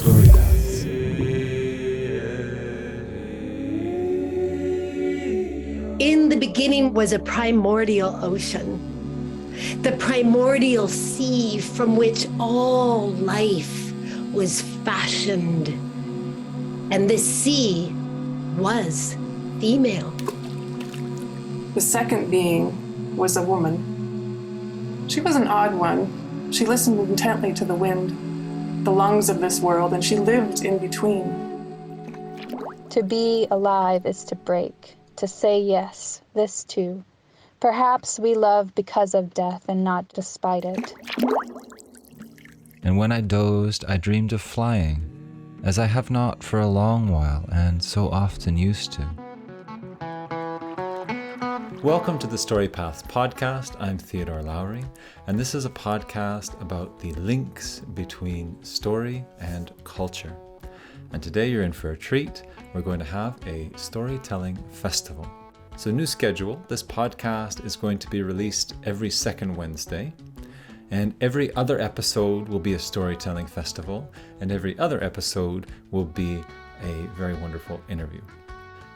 Storypaths. In the beginning was a primordial ocean, the primordial sea from which all life was fashioned. And this sea was female. The second being was a woman. She was an odd one. She listened intently to the wind, the lungs of this world, and she lived in between. To be alive is to break, to say yes, this too. Perhaps we love because of death and not despite it. And when I dozed, I dreamed of flying, as I have not for a long while and so often used to. Welcome to the Storypaths podcast. I'm Theodore Lowry, and this is a podcast about the links between story and culture. And today you're in for a treat. We're going to have a storytelling festival. So, new schedule. This podcast is going to be released every second Wednesday, and every other episode will be a storytelling festival, and every other episode will be a very wonderful interview.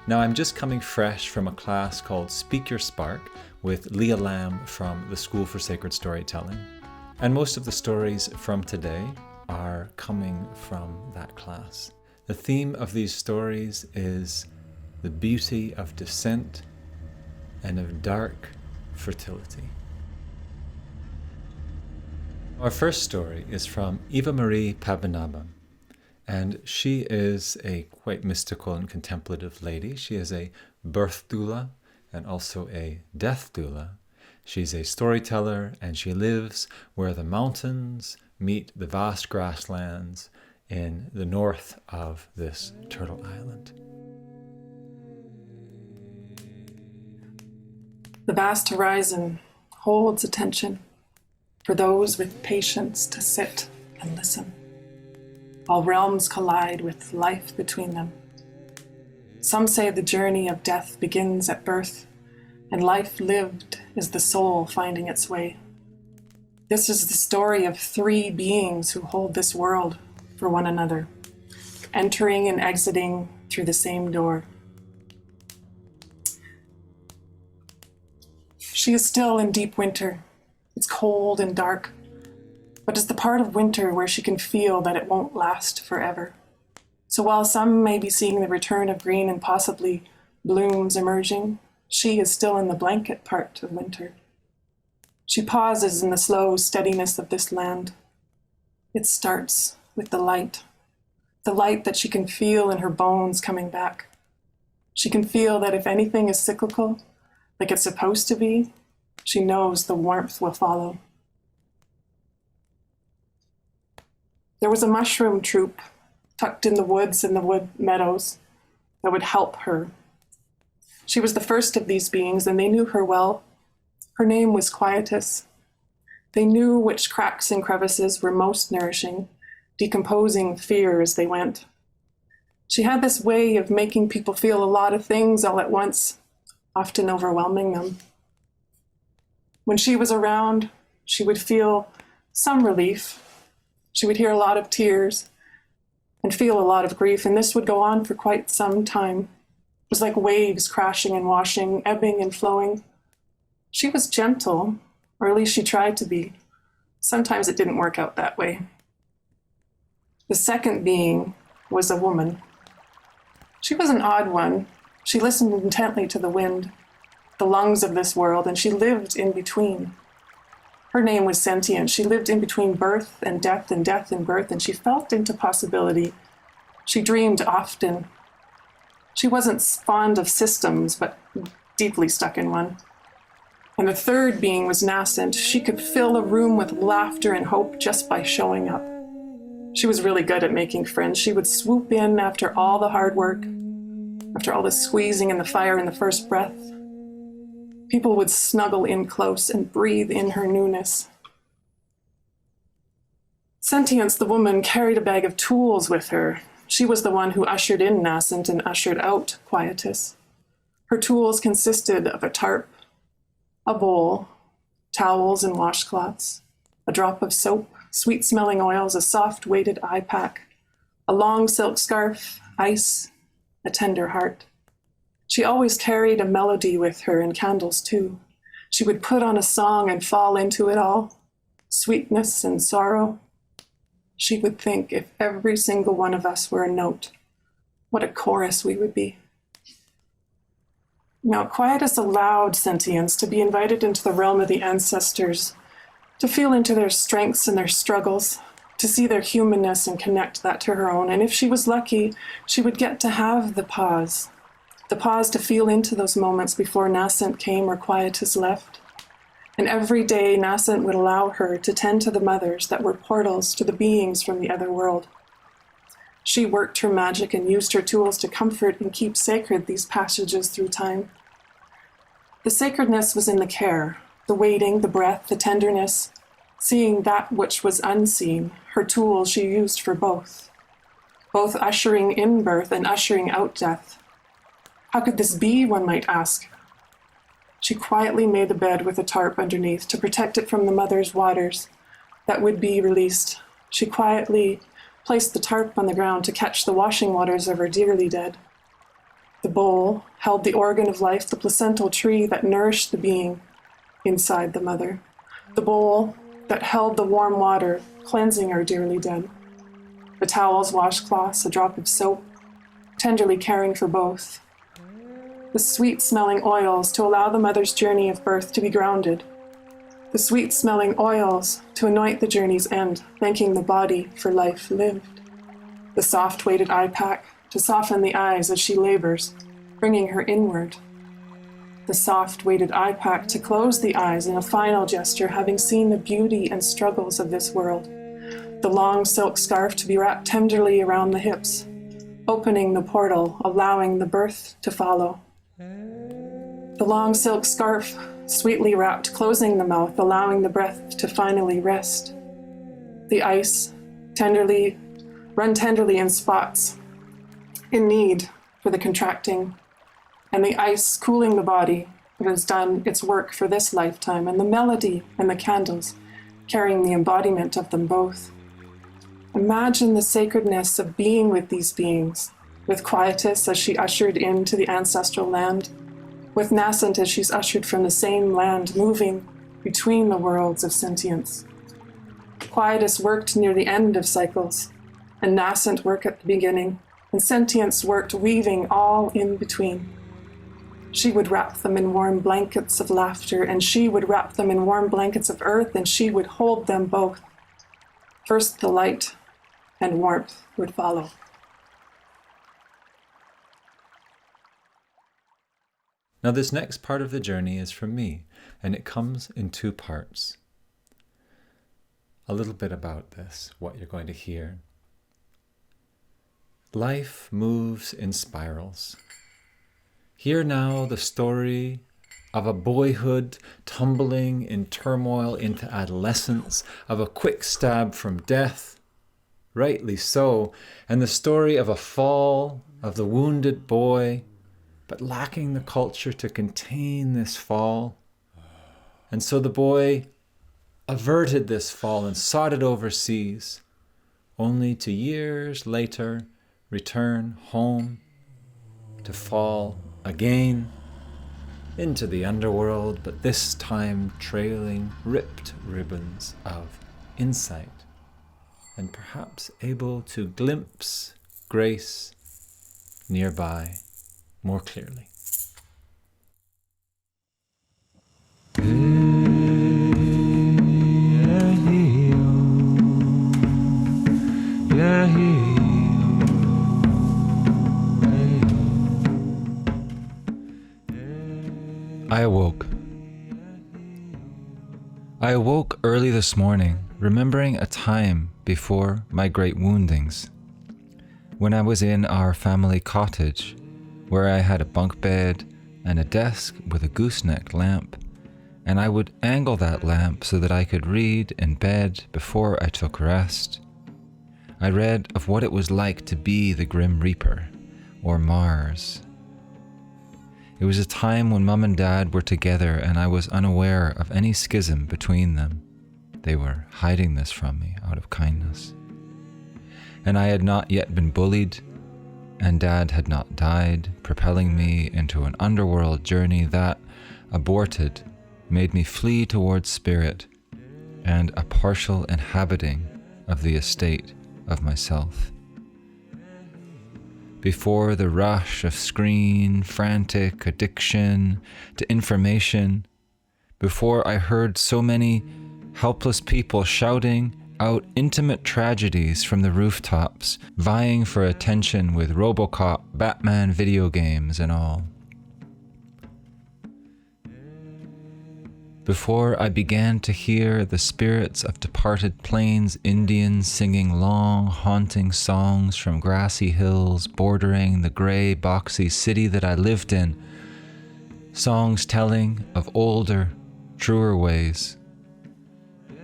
Now, I'm just coming fresh from a class called Speak Your Spark with Leah Lamb from the School for Sacred Storytelling. And most of the stories from today are coming from that class. The theme of these stories is the beauty of descent and of dark fertility. Our first story is from Eva Marie Pabenaba. And she is a quite mystical and contemplative lady. She is a birth doula and also a death doula. She's a storyteller, and she lives where the mountains meet the vast grasslands in the north of this Turtle Island. The vast horizon holds attention for those with patience to sit and listen. All realms collide with life between them. Some say the journey of death begins at birth, and life lived is the soul finding its way. This is the story of three beings who hold this world for one another, entering and exiting through the same door. She is still in deep winter. It's cold and dark, but it's the part of winter where she can feel that it won't last forever. So while some may be seeing the return of green and possibly blooms emerging, she is still in the blanket part of winter. She pauses in the slow steadiness of this land. It starts with the light that she can feel in her bones coming back. She can feel that if anything is cyclical, like it's supposed to be, she knows the warmth will follow. There was a mushroom troop tucked in the woods and the wood meadows that would help her. She was the first of these beings, and they knew her well. Her name was Quietus. They knew which cracks and crevices were most nourishing, decomposing fear as they went. She had this way of making people feel a lot of things all at once, often overwhelming them. When she was around, she would feel some relief. She would hear a lot of tears and feel a lot of grief, and this would go on for quite some time. It was like waves crashing and washing, ebbing and flowing. She was gentle, or at least she tried to be. Sometimes it didn't work out that way. The second being was a woman. She was an odd one. She listened intently to the wind, the lungs of this world, and she lived in between. Her name was Sentient. She lived in between birth and death and birth, and she felt into possibility. She dreamed often. She wasn't fond of systems, but deeply stuck in one. And the third being was Nascent. She could fill a room with laughter and hope just by showing up. She was really good at making friends. She would swoop in after all the hard work, after all the squeezing and the fire and the first breath. People would snuggle in close and breathe in her newness. Sentience, the woman, carried a bag of tools with her. She was the one who ushered in Nascent and ushered out Quietus. Her tools consisted of a tarp, a bowl, towels and washcloths, a drop of soap, sweet-smelling oils, a soft weighted eye pack, A long silk scarf, ice, a tender heart. She always carried a melody with her and candles too. She would put on a song and fall into it all, sweetness and sorrow. She would think if every single one of us were a note, what a chorus we would be. Now, Quietus allowed sentients to be invited into the realm of the ancestors, to feel into their strengths and their struggles, to see their humanness and connect that to her own. And if she was lucky, she would get to have the pause to feel into those moments before Nascent came or Quietus left. And every day, Nascent would allow her to tend to the mothers that were portals to the beings from the other world. She worked her magic and used her tools to comfort and keep sacred these passages through time. The sacredness was in the care, the waiting, the breath, the tenderness, seeing that which was unseen, her tools she used for both ushering in birth and ushering out death. How could this be, one might ask? She quietly made the bed with a tarp underneath to protect it from the mother's waters that would be released. She quietly placed the tarp on the ground to catch the washing waters of her dearly dead. The bowl held the organ of life, the placental tree that nourished the being inside the mother. The bowl that held the warm water, cleansing our dearly dead. The towels, washcloths, a drop of soap, tenderly caring for both. The sweet-smelling oils to allow the mother's journey of birth to be grounded. The sweet-smelling oils to anoint the journey's end, thanking the body for life lived. The soft-weighted eye pack to soften the eyes as she labors, bringing her inward. The soft-weighted eye pack to close the eyes in a final gesture, having seen the beauty and struggles of this world. The long silk scarf to be wrapped tenderly around the hips, opening the portal, allowing the birth to follow. The long silk scarf, sweetly wrapped, closing the mouth, allowing the breath to finally rest. The ice, run tenderly in spots, in need for the contracting, and the ice cooling the body that has done its work for this lifetime, and the melody and the candles carrying the embodiment of them both. Imagine the sacredness of being with these beings, with Quietus as she ushered into the ancestral land, with Nascent as she's ushered from the same land, moving between the worlds of sentience. Quietus worked near the end of cycles, and Nascent worked at the beginning, and sentience worked weaving all in between. She would wrap them in warm blankets of laughter, and she would wrap them in warm blankets of earth, and she would hold them both. First the light and warmth would follow. Now, this next part of the journey is from me, and it comes in two parts. A little bit about this, what you're going to hear. Life moves in spirals. Hear now the story of a boyhood tumbling in turmoil into adolescence, of a quick stab from death, rightly so, and the story of a fall, of the wounded boy, but lacking the culture to contain this fall. And so the boy averted this fall and sought it overseas, only to years later return home to fall again into the underworld, but this time trailing ripped ribbons of insight, and perhaps able to glimpse grace nearby more clearly. I awoke early this morning, remembering a time before my great woundings, when I was in our family cottage, where I had a bunk bed and a desk with a gooseneck lamp, and I would angle that lamp so that I could read in bed before I took rest. I read of what it was like to be the Grim Reaper, or Mars. It was a time when Mum and Dad were together and I was unaware of any schism between them. They were hiding this from me out of kindness. and I had not yet been bullied, and Dad had not died, propelling me into an underworld journey that, aborted, made me flee towards spirit and a partial inhabiting of the estate of myself. Before the rush of screen, frantic addiction to information, before I heard so many helpless people shouting out intimate tragedies from the rooftops, vying for attention with RoboCop, Batman video games and all. Before I began to hear the spirits of departed Plains Indians singing long, haunting songs from grassy hills bordering the grey, boxy city that I lived in, songs telling of older, truer ways.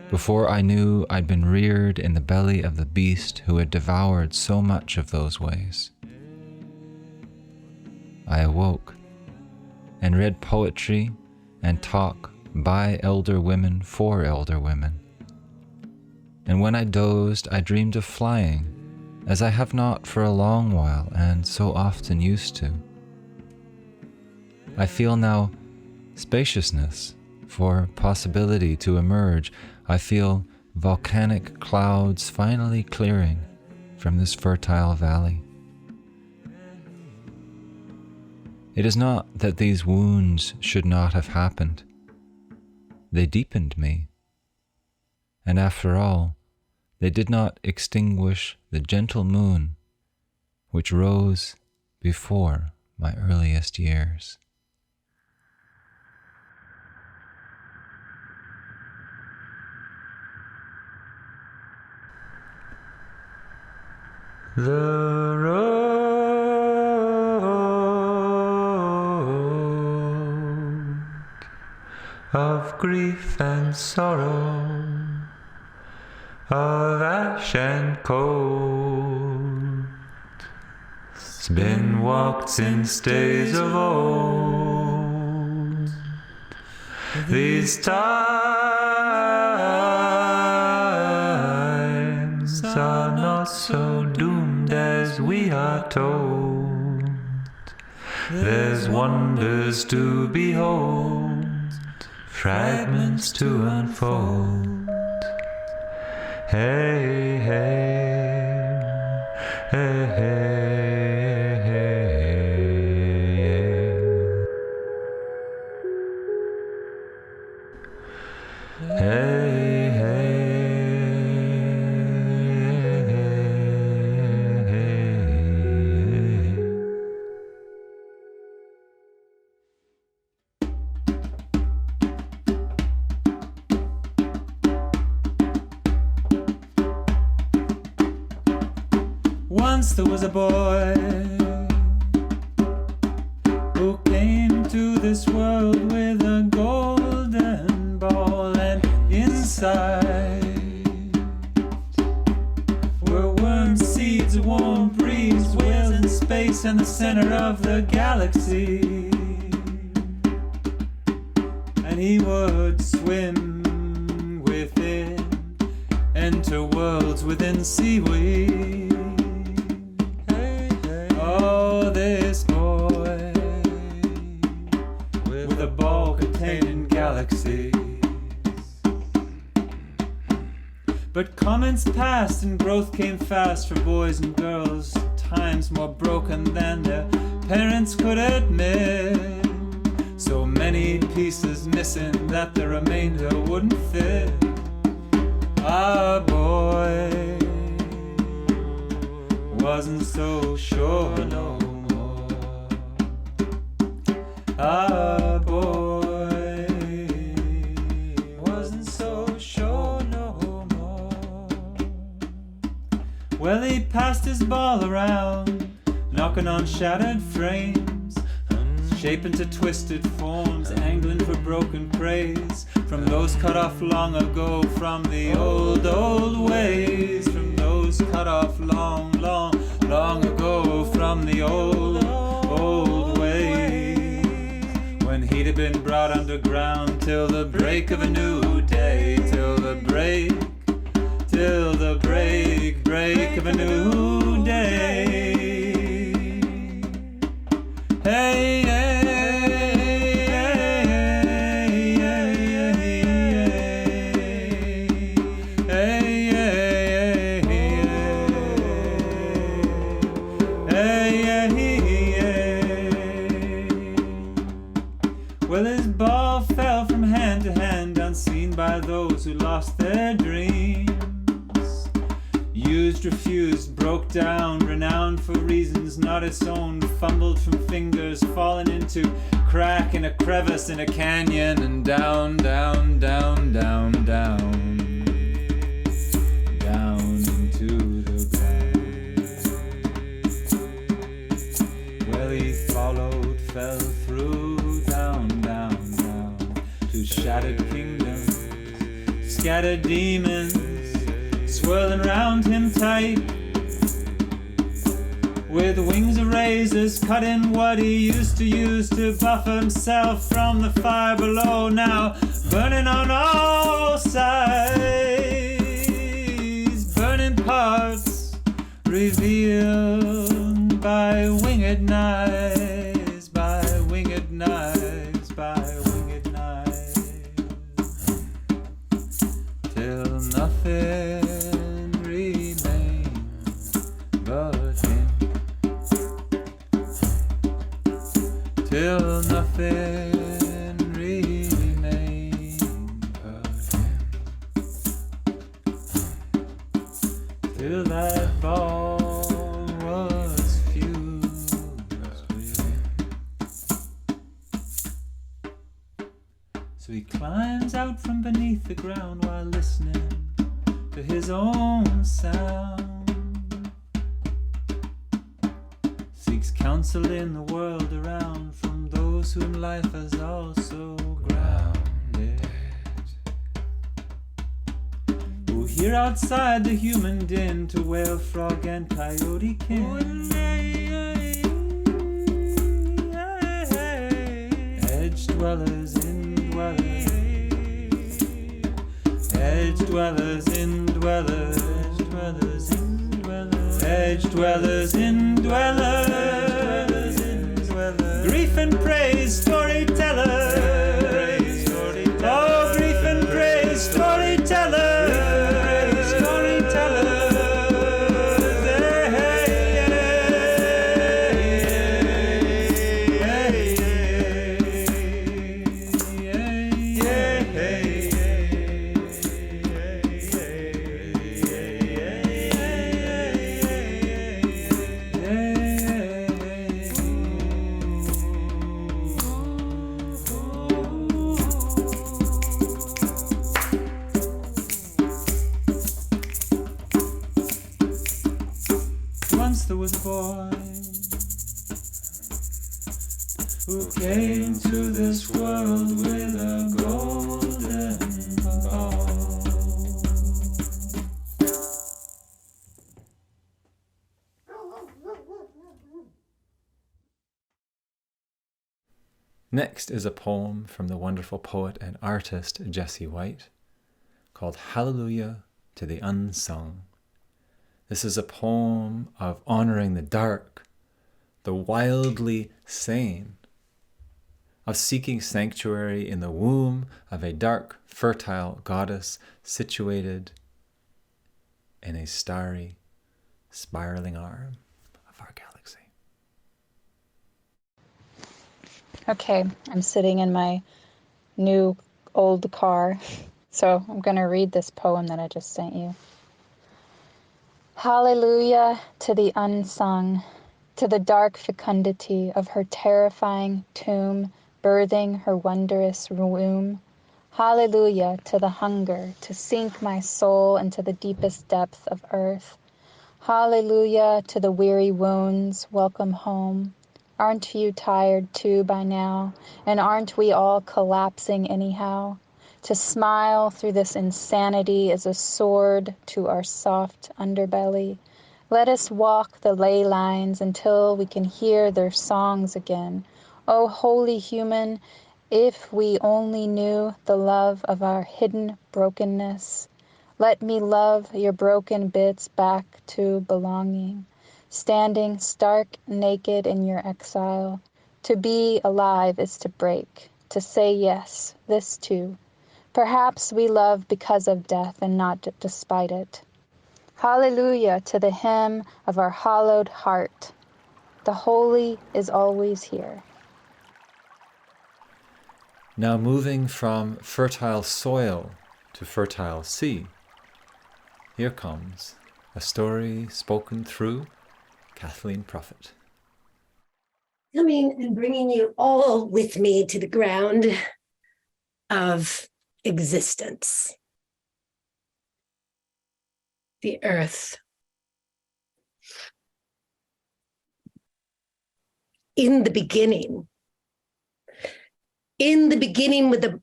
Before I knew I'd been reared in the belly of the beast who had devoured so much of those ways. I awoke and read poetry and talk by elder women for elder women. And when I dozed, I dreamed of flying, as I have not for a long while and so often used to. I feel now spaciousness for possibility to emerge. I feel volcanic clouds finally clearing from this fertile valley. It is not that these wounds should not have happened. They deepened me. And after all, they did not extinguish the gentle moon which rose before my earliest years. The road of grief and sorrow, of ash and cold, it's been walked since days of old. These times are not so doomed as we are told. There's wonders to behold, fragments to unfold. Hey, hey, hey, hey, hey, hey, hey. Once there was a boy who came to this world with a golden ball, and inside were worm seeds, a warm breeze, whales in space, and the center of the galaxy. And he would swim within, enter worlds within seaweed. Oh, this boy with a ball containing galaxies. But comments passed and growth came fast for boys and girls, times more broken than their parents could admit. So many pieces missing that the remainder wouldn't fit. Our boy wasn't so sure no more. Our boy wasn't so sure no more. Well, he passed his ball around, knocking on shattered frames, shaped into twisted forms, angling for broken praise from those cut off long ago, from the old, old ways, from those cut off long, long, long ago, from the old, old ways, when he'd have been brought underground till the break of a new day, till the break till the break of a new day. Hey, hey, well, his ball fell from hand to hand, unseen by those who lost their dreams. Used, refused, broke down, renowned for reasons not its own, fumbled from fingers, fallen into crack in a crevice in a canyon, and down, down, down, down, down, down into the ground. Well, he followed, fell through, down, down, down, to shattered kingdoms, scattered demons, swirling round him tight, with wings of razors cutting what he used to use to buffer himself from the fire below, now burning on all sides, burning parts revealed by winged knives, by winged knives, by winged knives, till nothing till nothing remained but him, till that ball was fused with him. So he climbs out from beneath the ground while listening to his own sound, seeks counsel in the world around from those whom life has also grounded, who hear outside the human din to whale, frog, and coyote kin. Edge dwellers, indwellers, edge dwellers, indwellers, edge dwellers, indwellers, grief and praise storytellers, oh, grief and praise storytellers, Once there was a boy who came to this world with a golden ball. Next is a poem from the wonderful poet and artist Jessie White called Hallelujah to the Unsung. This is a poem of honoring the dark, the wildly sane, of seeking sanctuary in the womb of a dark, fertile goddess situated in a starry, spiraling arm of our galaxy. Okay, I'm sitting in my new old car, so I'm going to read this poem that I just sent you. Hallelujah to the unsung, to the dark fecundity of her terrifying tomb, birthing her wondrous womb. Hallelujah to the hunger to sink my soul into the deepest depth of earth. Hallelujah to the weary wounds, welcome home. Aren't you tired too by now? And aren't we all collapsing anyhow? To smile through this insanity is a sword to our soft underbelly. Let us walk the ley lines until we can hear their songs again. Oh, holy human, if we only knew the love of our hidden brokenness. Let me love your broken bits back to belonging, standing stark naked in your exile. To be alive is to break, to say yes, this too. Perhaps we love because of death and not despite it. Hallelujah to the hymn of our hollowed heart. The holy is always here. Now moving from fertile soil to fertile sea, here comes a story spoken through Kathleen Prophet. Coming and bringing you all with me to the ground of existence, the earth. In the beginning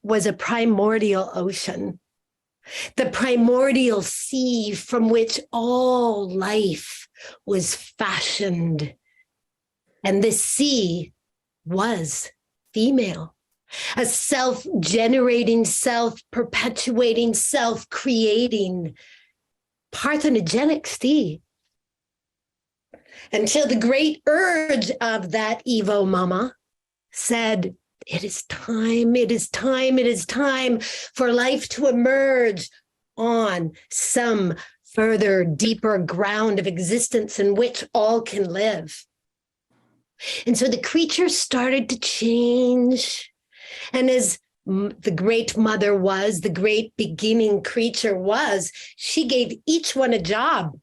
was a primordial ocean, the primordial sea from which all life was fashioned. And this sea was female, a self-generating, self-perpetuating, self-creating parthenogenic sea. Until the great urge of that Evo Mama said, it is time for life to emerge on some further, deeper ground of existence in which all can live. And so the creatures started to change. And as the great mother was, the great beginning creature was, she gave each one a job,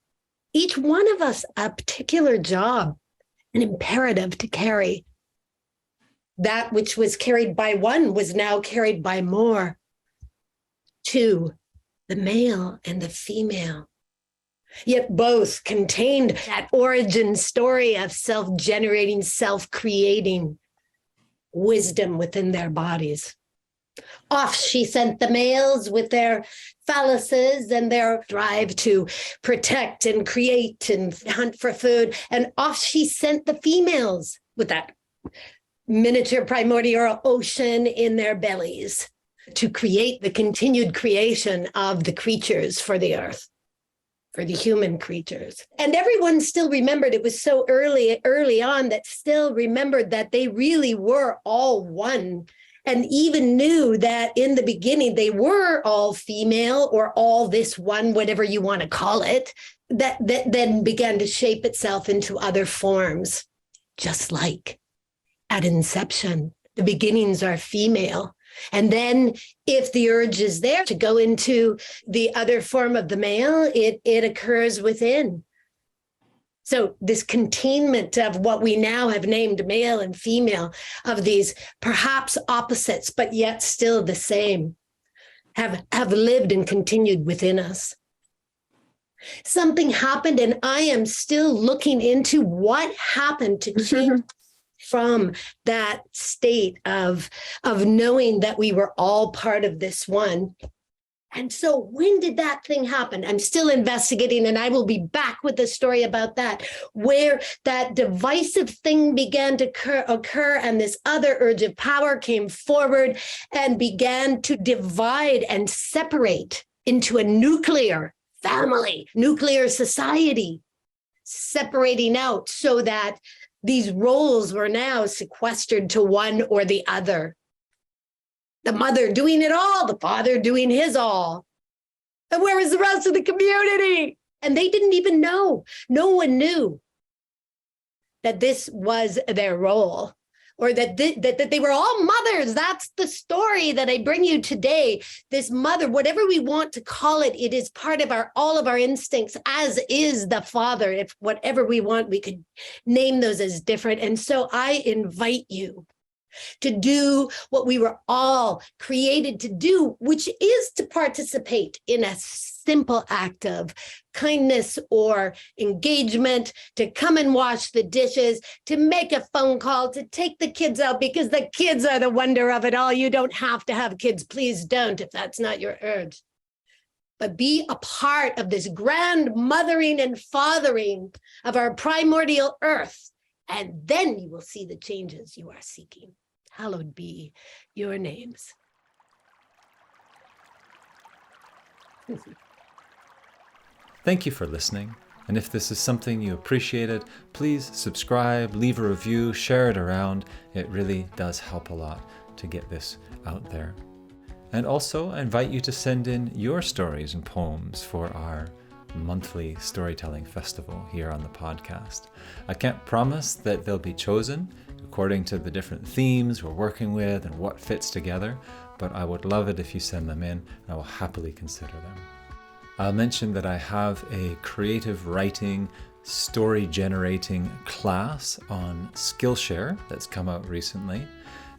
each one of us a particular job, an imperative to carry. That which was carried by one was now carried by more. Two, the male and the female. Yet both contained that origin story of self-generating, self-creating wisdom within their bodies. Off she sent the males with their phalluses and their drive to protect and create and hunt for food. And off she sent the females with that miniature primordial ocean in their bellies to create the continued creation of the creatures for the earth, for the human creatures. And everyone still remembered, it was so early on that still remembered that they really were all one, and even knew that in the beginning they were all female or all this one, whatever you want to call it, that then began to shape itself into other forms, just like at inception, the beginnings are female. And then if the urge is there to go into the other form of the male, it occurs within. So this containment of what we now have named male and female, of these perhaps opposites, but yet still the same, have lived and continued within us. Something happened, and I am still looking into what happened to change from that state of knowing that we were all part of this one. And so when did that thing happen? I'm still investigating, and I will be back with a story about that, where that divisive thing began to occur and this other urge of power came forward and began to divide and separate into a nuclear family, nuclear society, separating out so that these roles were now sequestered to one or the other. The mother doing it all, the father doing his all. And where was the rest of the community? And they didn't even know. No one knew that this was their role, or that they were all mothers. That's the story that I bring you today. This mother, whatever we want to call it, it is part of all of our instincts, as is the father. If whatever we want, we could name those as different. And so I invite you to do what we were all created to do, which is to participate in a simple act of kindness or engagement, to come and wash the dishes, to make a phone call, to take the kids out, because the kids are the wonder of it all. You don't have to have kids. Please don't, if that's not your urge. But be a part of this grand mothering and fathering of our primordial earth, and then you will see the changes you are seeking. Hallowed be your names. Thank you for listening. And if this is something you appreciated, please subscribe, leave a review, share it around. It really does help a lot to get this out there. And also, I invite you to send in your stories and poems for our monthly storytelling festival here on the podcast. I can't promise that they'll be chosen according to the different themes we're working with and what fits together, but I would love it if you send them in, and I will happily consider them. I'll mention that I have a creative writing, story generating class on Skillshare that's come out recently.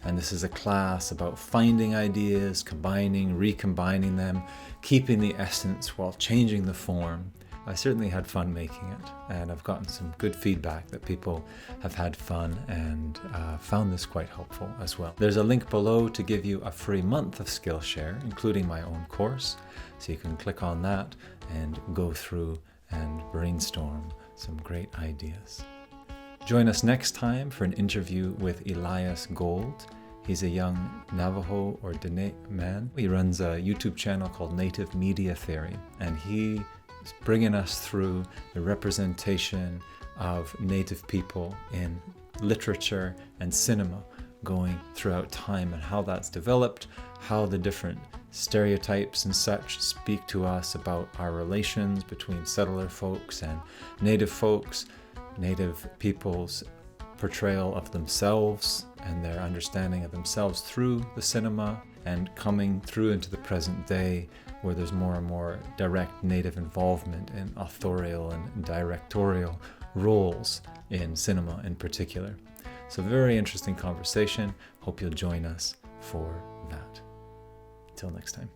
And this is a class about finding ideas, combining, recombining them, keeping the essence while changing the form. I certainly had fun making it, and I've gotten some good feedback that people have had fun and found this quite helpful as well. There's a link below to give you a free month of Skillshare, including my own course. So you can click on that and go through and brainstorm some great ideas. Join us next time for an interview with Elias Gold. He's a young Navajo or Dene man. He runs a YouTube channel called Native Media Theory, and he is bringing us through the representation of Native people in literature and cinema going throughout time, and how that's developed, how the different stereotypes and such speak to us about our relations between settler folks and Native folks, Native people's portrayal of themselves and their understanding of themselves through the cinema, and coming through into the present day where there's more and more direct Native involvement in authorial and directorial roles in cinema in particular. So very interesting conversation. Hope you'll join us for that. Till next time.